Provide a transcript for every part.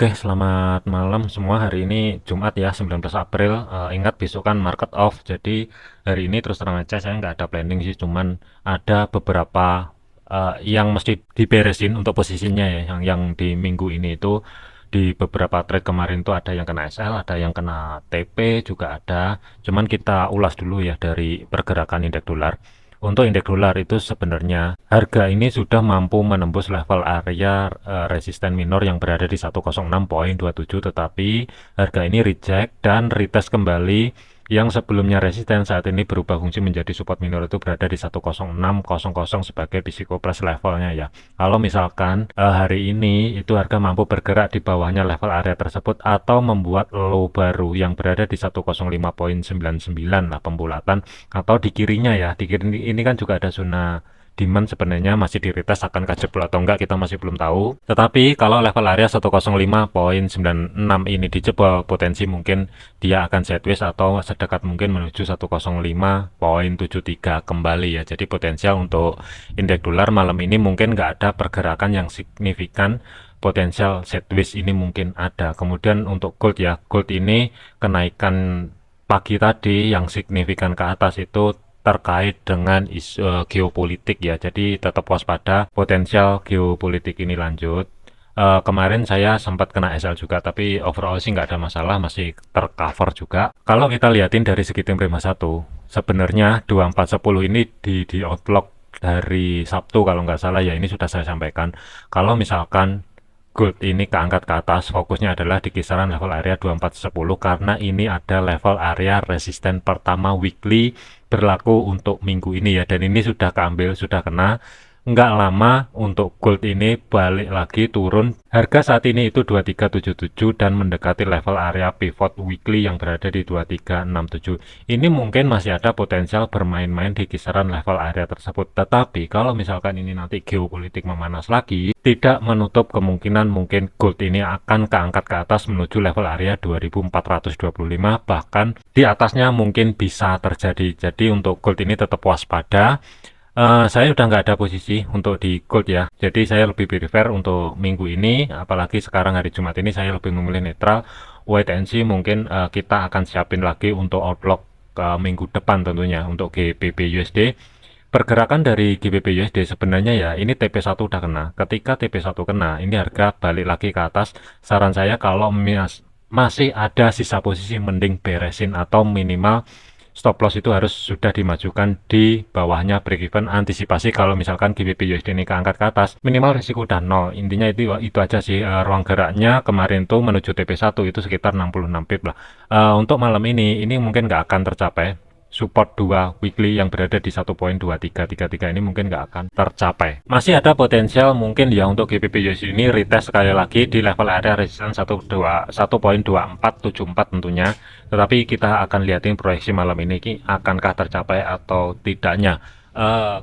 Oke, selamat malam semua. Hari ini Jumat ya, 19 April. Ingat besok kan market off. Jadi hari ini terus terang aja saya nggak ada planning sih, cuman ada beberapa yang mesti diberesin untuk posisinya ya. Yang di minggu ini itu di beberapa trade kemarin tuh ada yang kena SL, ada yang kena TP juga ada. Cuman kita ulas dulu ya dari pergerakan indeks dolar. Untuk indeks dolar itu sebenarnya harga ini sudah mampu menembus level area resisten minor yang berada di 106,27, tetapi harga ini reject dan retest kembali yang sebelumnya resisten saat ini berubah fungsi menjadi support minor itu berada di 106,00 sebagai psikopress levelnya ya. Kalau misalkan hari ini itu harga mampu bergerak di bawahnya level area tersebut atau membuat low baru yang berada di 105,99 lah pembulatan, atau di kirinya ya, di kiri ini kan juga ada zona demand sebenarnya masih di retest, akankah jebol atau enggak kita masih belum tahu. Tetapi kalau level area 105,96 ini dijebol, potensi mungkin dia akan sideways atau sedekat mungkin menuju 105,73 kembali ya. Jadi potensial untuk indeks dolar malam ini mungkin nggak ada pergerakan yang signifikan, potensial sideways ini mungkin ada. Kemudian untuk gold ya, gold ini kenaikan pagi tadi yang signifikan ke atas itu terkait dengan isu geopolitik ya. Jadi tetap waspada, potensial geopolitik ini lanjut. Kemarin saya sempat kena SL juga, tapi overall sih nggak ada masalah, masih tercover juga. Kalau kita lihatin dari segi tim prima 1, sebenarnya 2410 ini di outlook dari Sabtu kalau nggak salah ya, ini sudah saya sampaikan. Kalau misalkan gold ini keangkat ke atas, fokusnya adalah di kisaran level area 2410 karena ini ada level area resisten pertama weekly berlaku untuk minggu ini ya, dan ini sudah keambil, sudah kena. Nggak lama untuk gold ini balik lagi turun. Harga saat ini itu 2377 dan mendekati level area pivot weekly yang berada di 2367. Ini mungkin masih ada potensial bermain-main di kisaran level area tersebut. Tetapi kalau misalkan ini nanti geopolitik memanas lagi, tidak menutup kemungkinan mungkin gold ini akan keangkat ke atas menuju level area 2425, bahkan di atasnya mungkin bisa terjadi. Jadi untuk gold ini tetap waspada. Saya udah nggak ada posisi untuk di gold ya, jadi saya lebih prefer untuk minggu ini, apalagi sekarang hari Jumat ini saya lebih memilih netral, wait and see. Mungkin kita akan siapin lagi untuk outlook minggu depan tentunya untuk GBP USD. Pergerakan dari GBP USD sebenarnya ya, ini TP1 udah kena. Ketika TP1 kena, ini harga balik lagi ke atas. Saran saya kalau masih ada sisa posisi, mending beresin atau minimal stop loss itu harus sudah dimajukan di bawahnya break even, antisipasi kalau misalkan GBP USD ini keangkat ke atas, minimal risiko udah nol. Intinya itu aja sih. Ruang geraknya kemarin tuh menuju TP1 itu sekitar 66 pip lah. Untuk malam ini mungkin nggak akan tercapai. Support 2 weekly yang berada di 1.2333 ini mungkin nggak akan tercapai. Masih ada potensial mungkin ya untuk GBP USD ini retest sekali lagi di level area resistance 1.2474 tentunya. Tetapi kita akan lihatin proyeksi malam ini akankah tercapai atau tidaknya.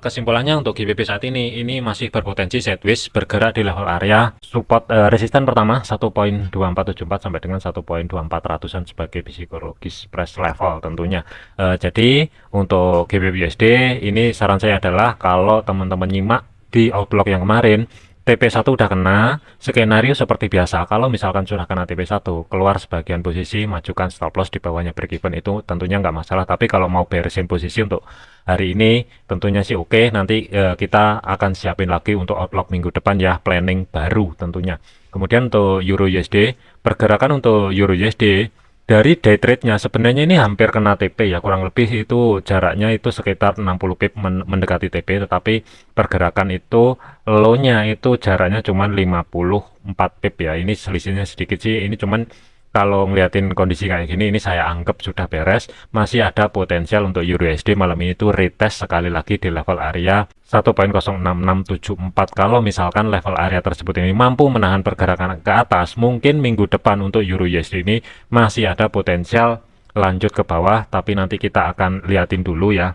Kesimpulannya untuk GBP saat ini masih berpotensi sideways, bergerak di level area support resisten pertama 1.2474 sampai dengan 1.2400-an sebagai psikologis price level tentunya. Jadi untuk GBP USD ini saran saya adalah kalau teman-teman nyimak di outlook yang kemarin, TP1 udah kena, skenario seperti biasa. Kalau misalkan sudah kena TP1, keluar sebagian posisi, majukan stop loss di bawahnya break even, itu tentunya nggak masalah. Tapi kalau mau beresin posisi untuk hari ini, tentunya sih oke. Nanti kita akan siapin lagi untuk outlook minggu depan ya, planning baru tentunya. Kemudian untuk Euro USD, pergerakan untuk Euro USD, dari day trade-nya sebenarnya ini hampir kena TP ya, kurang lebih itu jaraknya itu sekitar 60 pip mendekati TP, tetapi pergerakan itu low-nya itu jaraknya cuma 54 pip ya. Ini selisihnya sedikit sih, ini cuman kalau ngeliatin kondisi kayak gini ini saya anggap sudah beres. Masih ada potensial untuk Euro USD malam ini tuh retest sekali lagi di level area 1.06674. Kalau misalkan level area tersebut ini mampu menahan pergerakan ke atas, mungkin minggu depan untuk Euro USD ini masih ada potensial lanjut ke bawah, tapi nanti kita akan liatin dulu ya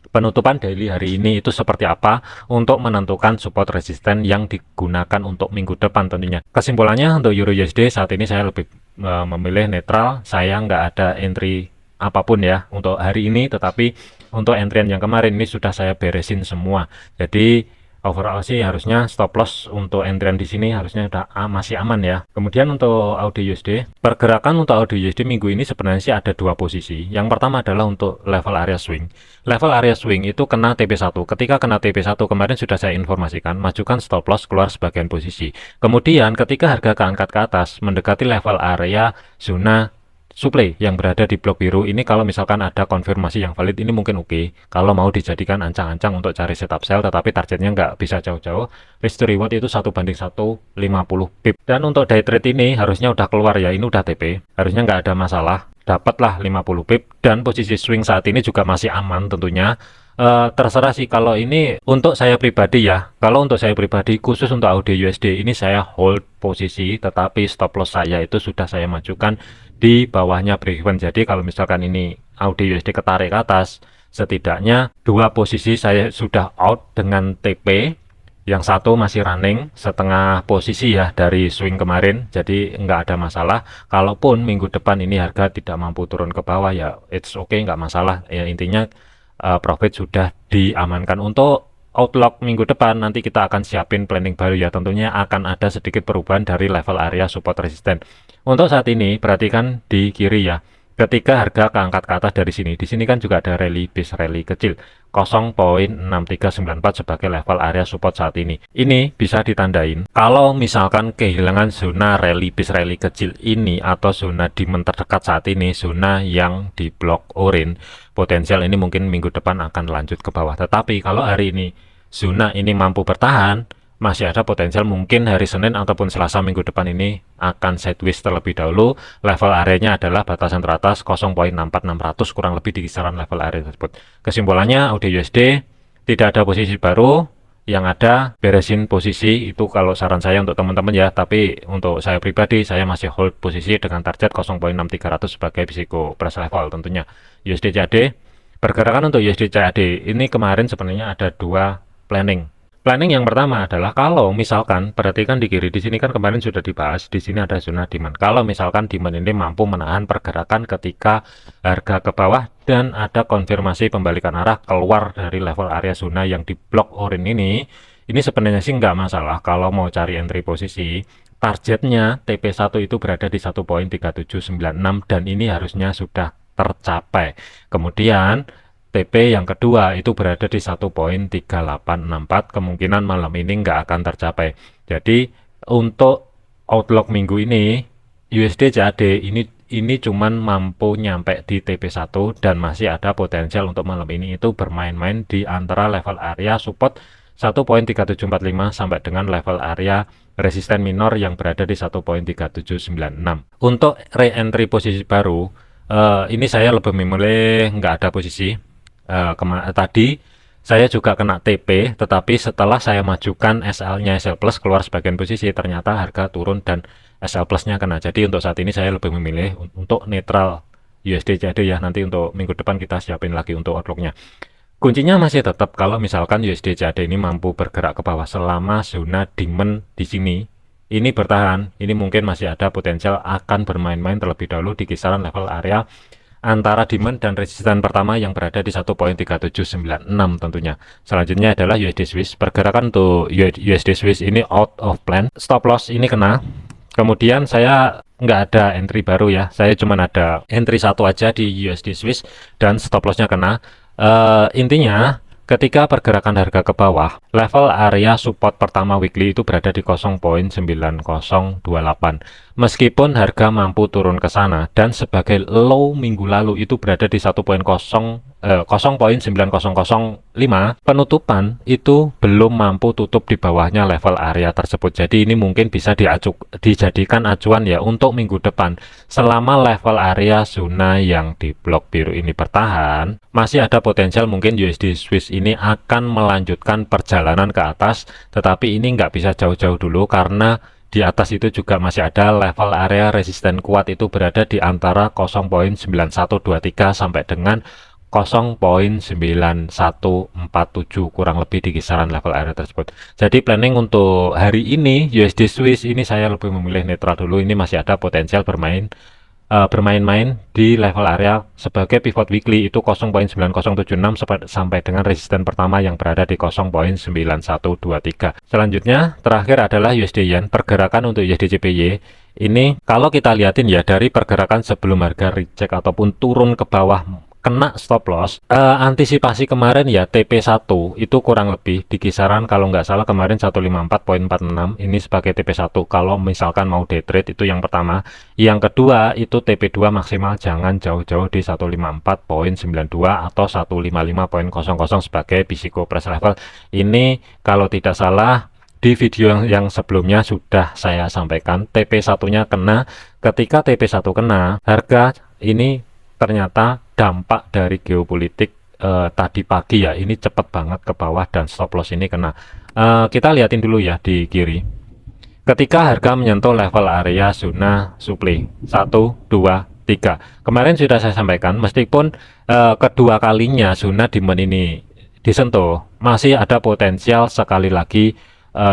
penutupan daily hari ini itu seperti apa untuk menentukan support resisten yang digunakan untuk minggu depan tentunya. Kesimpulannya untuk Euro USD saat ini saya lebih memilih netral. Saya nggak ada entry apapun ya untuk hari ini, tetapi untuk entryan yang kemarin ini sudah saya beresin semua. Jadi overall sih harusnya stop loss untuk entrian di sini harusnya udah masih aman ya. Kemudian untuk Audi USD, pergerakan untuk Audi USD minggu ini sebenarnya sih ada dua posisi. Yang pertama adalah untuk level area swing. Level area swing itu kena TP1. Ketika kena TP1 kemarin sudah saya informasikan, majukan stop loss keluar sebagian posisi. Kemudian ketika harga keangkat ke atas mendekati level area zona supply yang berada di blok biru ini, kalau misalkan ada konfirmasi yang valid ini mungkin oke. Kalau mau dijadikan ancang-ancang untuk cari setup sell, tetapi targetnya nggak bisa jauh-jauh. Risk to reward itu 1:150 pip. Dan untuk day trade ini harusnya udah keluar ya, ini udah TP. Harusnya nggak ada masalah. Dapatlah 50 pip dan posisi swing saat ini juga masih aman tentunya. Terserah sih kalau ini untuk saya pribadi ya. Kalau untuk saya pribadi khusus untuk Audi USD ini saya hold posisi, tetapi stop loss saya itu sudah saya majukan di bawahnya break even. Jadi kalau misalkan ini Audi USD ketarik ke atas, setidaknya dua posisi saya sudah out dengan TP, yang satu masih running setengah posisi ya dari swing kemarin, jadi nggak ada masalah. Kalaupun minggu depan ini harga tidak mampu turun ke bawah ya it's okay, nggak masalah ya. Intinya profit sudah diamankan. Untuk outlook minggu depan nanti kita akan siapin planning baru ya, tentunya akan ada sedikit perubahan dari level area support resisten. Untuk saat ini perhatikan di kiri ya, ketika harga keangkat ke atas dari sini, di sini kan juga ada rally base rally kecil 0.6394 sebagai level area support saat ini. Ini bisa ditandain kalau misalkan kehilangan zona rally base rally kecil ini atau zona demand terdekat saat ini, zona yang di blok orange, potensial ini mungkin minggu depan akan lanjut ke bawah. Tetapi kalau hari ini zona ini mampu bertahan, masih ada potensial mungkin hari Senin ataupun Selasa minggu depan ini akan sideways terlebih dahulu. Level areanya adalah batasan teratas 0.64600, kurang lebih di kisaran level area tersebut. Kesimpulannya Audi USD tidak ada posisi baru, yang ada beresin posisi itu kalau saran saya untuk teman-teman ya. Tapi untuk saya pribadi saya masih hold posisi dengan target 0.6300 sebagai risiko price level tentunya. USD CAD, pergerakan untuk USD CAD ini kemarin sebenarnya ada dua planning. Planning yang pertama adalah kalau misalkan perhatikan di kiri, di sini kan kemarin sudah dibahas, di sini ada zona demand. Kalau misalkan demand ini mampu menahan pergerakan ketika harga ke bawah dan ada konfirmasi pembalikan arah keluar dari level area zona yang di blok orange ini sebenarnya sih nggak masalah kalau mau cari entry posisi. Targetnya TP1 itu berada di 1.3796 dan ini harusnya sudah tercapai. Kemudian TP yang kedua itu berada di 1.3864, kemungkinan malam ini nggak akan tercapai. Jadi untuk outlook minggu ini USD CAD ini cuman mampu nyampe di TP1 dan masih ada potensial untuk malam ini itu bermain-main di antara level area support 1.3745 sampai dengan level area resisten minor yang berada di 1.3796. Untuk re-entry posisi baru, ini saya lebih memilih nggak ada posisi. Tadi saya juga kena TP, tetapi setelah saya majukan SL-nya, SL Plus keluar sebagian posisi, ternyata harga turun dan SL Plus-nya kena. Jadi untuk saat ini saya lebih memilih untuk netral USD CAD ya. Nanti untuk minggu depan kita siapin lagi untuk outlook-nya. Kuncinya masih tetap kalau misalkan USD CAD ini mampu bergerak ke bawah selama zona demand di sini ini bertahan, ini mungkin masih ada potensial akan bermain-main terlebih dahulu di kisaran level area antara demand dan resisten pertama yang berada di 1.3796 tentunya. Selanjutnya adalah USD Swiss. Pergerakan untuk USD Swiss ini out of plan. Stop loss ini kena. Kemudian saya nggak ada entry baru ya. Saya cuma ada entry satu aja di USD Swiss dan stop lossnya kena. Intinya ketika pergerakan harga ke bawah, level area support pertama weekly itu berada di 0.9028. Meskipun harga mampu turun ke sana dan sebagai low minggu lalu itu berada di 0.9005, penutupan itu belum mampu tutup di bawahnya level area tersebut. Jadi ini mungkin bisa dijadikan acuan ya untuk minggu depan. Selama level area zona yang di blok biru ini bertahan, masih ada potensial mungkin USD Swiss ini akan melanjutkan perjalanan ke atas, tetapi ini nggak bisa jauh-jauh dulu karena di atas itu juga masih ada level area resisten kuat itu berada di antara 0.9123 sampai dengan 0.9147, kurang lebih di kisaran level area tersebut. Jadi planning untuk hari ini USD Swiss ini saya lebih memilih netral dulu. Ini masih ada potensial bermain bermain-main di level area sebagai pivot weekly itu 0.9076 sampai dengan resisten pertama yang berada di 0.9123. Selanjutnya terakhir adalah USD Yen. Pergerakan untuk USD JPY ini kalau kita lihatin ya dari pergerakan sebelum harga reject ataupun turun ke bawah kena stop loss, antisipasi kemarin ya TP1 itu kurang lebih di kisaran kalau nggak salah kemarin 154.46 ini sebagai TP1 kalau misalkan mau day trade. Itu yang pertama. Yang kedua itu TP2 maksimal jangan jauh-jauh di 154.92 atau 155.00 sebagai Bishiko Price Level. Ini kalau tidak salah di video yang sebelumnya sudah saya sampaikan TP1-nya kena. Ketika TP1 kena, harga ini ternyata dampak dari geopolitik tadi pagi ya ini cepat banget ke bawah dan stop loss ini kena. Kita lihatin dulu ya di kiri. Ketika harga menyentuh level area zona supply 1, 2, 3. Kemarin sudah saya sampaikan meskipun kedua kalinya zona demand ini disentuh, masih ada potensial sekali lagi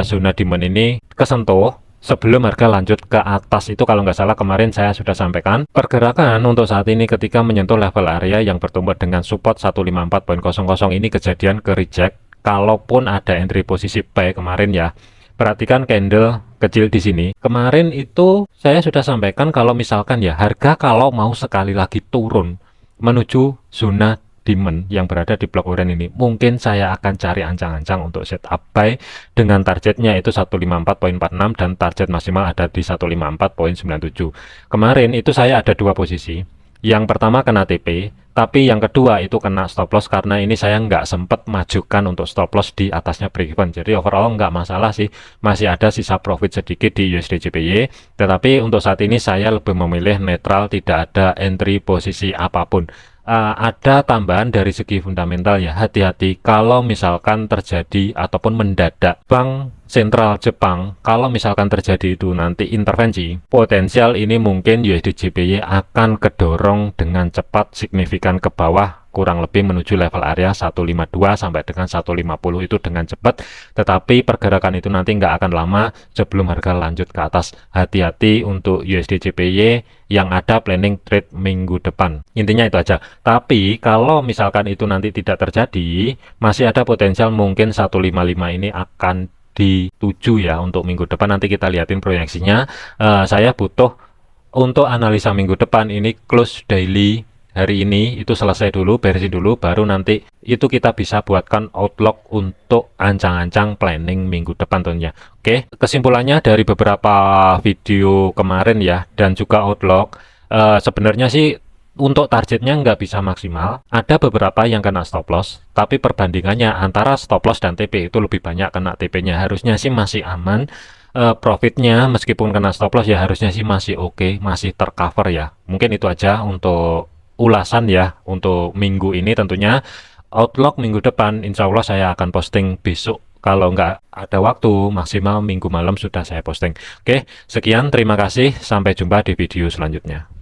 zona demand ini kesentuh sebelum harga lanjut ke atas. Itu kalau nggak salah kemarin saya sudah sampaikan pergerakan untuk saat ini ketika menyentuh level area yang bertumbuh dengan support 154.00 ini kejadian ke reject. Kalaupun ada entry posisi buy kemarin ya, perhatikan candle kecil di sini. Kemarin itu saya sudah sampaikan kalau misalkan ya harga kalau mau sekali lagi turun menuju zona demand yang berada di blok oranye ini, mungkin saya akan cari ancang-ancang untuk setup buy dengan targetnya itu 154.46 dan target maksimal ada di 154.97. Kemarin itu saya ada dua posisi. Yang pertama kena TP, tapi yang kedua itu kena stop loss karena ini saya nggak sempat majukan untuk stop loss di atasnya break even. Jadi overall nggak masalah sih, masih ada sisa profit sedikit di USD JPY. Tetapi untuk saat ini saya lebih memilih netral, tidak ada entry posisi apapun. Ada tambahan dari segi fundamental ya, hati-hati kalau misalkan terjadi ataupun mendadak Bank Sentral Jepang kalau misalkan terjadi itu nanti intervensi, potensial ini mungkin USD JPY akan kedorong dengan cepat signifikan ke bawah kurang lebih menuju level area 152 sampai dengan 150 itu dengan cepat. Tetapi pergerakan itu nanti nggak akan lama sebelum harga lanjut ke atas. Hati-hati untuk USD JPY yang ada planning trade minggu depan. Intinya itu aja. Tapi kalau misalkan itu nanti tidak terjadi, masih ada potensial mungkin 155 ini akan dituju ya untuk minggu depan. Nanti kita lihatin proyeksinya. Saya butuh untuk analisa minggu depan ini close daily hari ini itu selesai dulu, beresin dulu, baru nanti itu kita bisa buatkan outlook untuk ancang-ancang planning minggu depan tentunya. Oke, kesimpulannya dari beberapa video kemarin ya dan juga outlook, sebenarnya sih untuk targetnya nggak bisa maksimal. Ada beberapa yang kena stop loss, tapi perbandingannya antara stop loss dan TP itu lebih banyak kena TP-nya. Harusnya sih masih aman. Profitnya meskipun kena stop loss ya harusnya sih masih oke, masih tercover ya. Mungkin itu aja untuk ulasan ya untuk minggu ini. Tentunya outlook minggu depan insya Allah saya akan posting besok. Kalau nggak ada waktu maksimal minggu malam sudah saya posting. Oke, sekian, terima kasih, sampai jumpa di video selanjutnya.